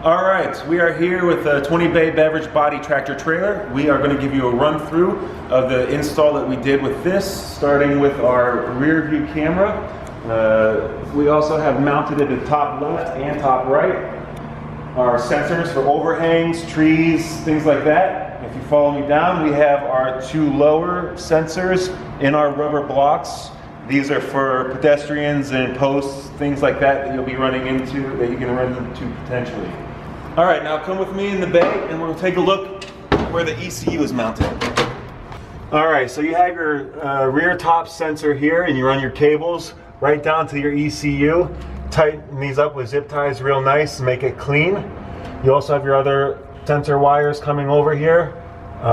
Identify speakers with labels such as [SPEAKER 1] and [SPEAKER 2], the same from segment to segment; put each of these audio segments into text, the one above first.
[SPEAKER 1] All right, we are here with a 20 bay beverage body tractor trailer. We are going to give you a run through of the install that we did with this, starting with our rear view camera. We also have mounted at the top left and top right our sensors for overhangs, trees, things like that. If you follow me down, we have our two lower sensors in our rubber blocks. These are for pedestrians and posts, things like that you'll be running into, that you can run into potentially. All right, now come with me in the bay and we'll take a look where the ECU is mounted. All right, so you have your rear top sensor here and you run your cables right down to your ECU. Tighten these up with zip ties real nice and make it clean. You also have your other sensor wires coming over here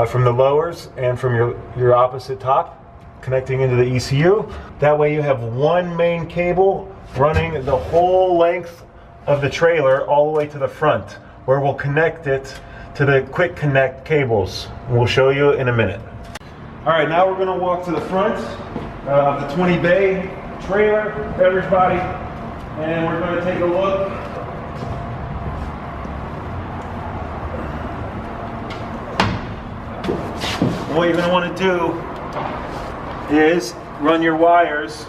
[SPEAKER 1] from the lowers and from your opposite top connecting into the ECU. That way you have one main cable running the whole length of the trailer all the way to the front, where we'll connect it to the quick connect cables. We'll show you in a minute. All right, now we're gonna walk to the front of the 20 bay trailer, beverage body, and we're gonna take a look. And what you're gonna wanna do is run your wires,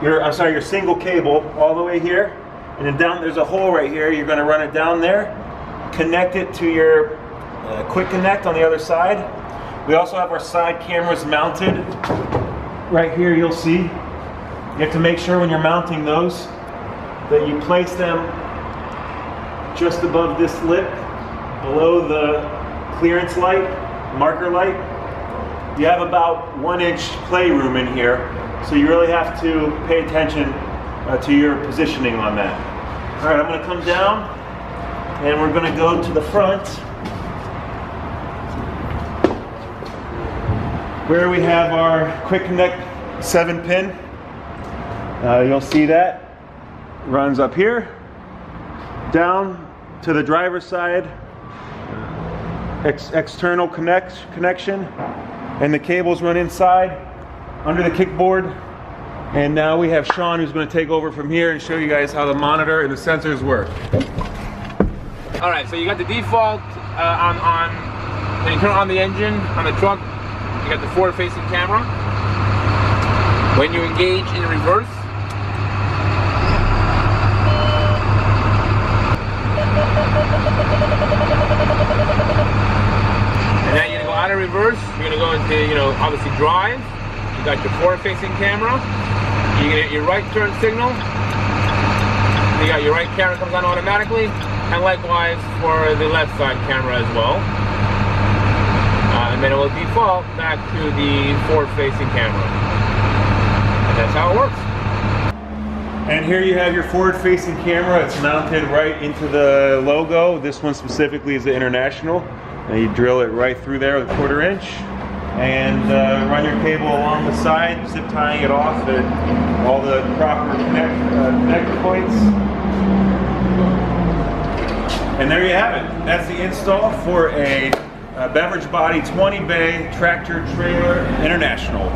[SPEAKER 1] your single cable all the way here, and then down, there's a hole right here. You're going to run it down there, connect it to your quick connect on the other side. We also have our side cameras mounted right here. You'll see. You have to make sure when you're mounting those that you place them just above this lip, below the clearance light, marker light. You have about 1 inch playroom in here, so you really have to pay attention to your positioning on that. All right, I'm going to come down and we're going to go to the front where we have our quick connect 7-pin. You'll see that runs up here, down to the driver's side, external connection, and the cables run inside under the kickboard. And now we have Sean, who's going to take over from here and show you guys how the monitor and the sensors work.
[SPEAKER 2] All right, so you got the default when you turn on the engine on the truck, you got the forward-facing camera. When you engage in reverse, and then you're gonna go out of reverse. You're gonna go into, obviously drive. You got your forward-facing camera. You get your right turn signal. You got your right camera comes on automatically, and likewise for the left side camera as well. And then it will default back to the forward-facing camera. And that's how it works.
[SPEAKER 1] And here you have your forward-facing camera. It's mounted right into the logo. This one specifically is the International. And you drill it right through there with a 1/4 inch. And run your cable along the side, zip tying it off at all the proper connect points. And there you have it. That's the install for a beverage body 20 bay tractor trailer International.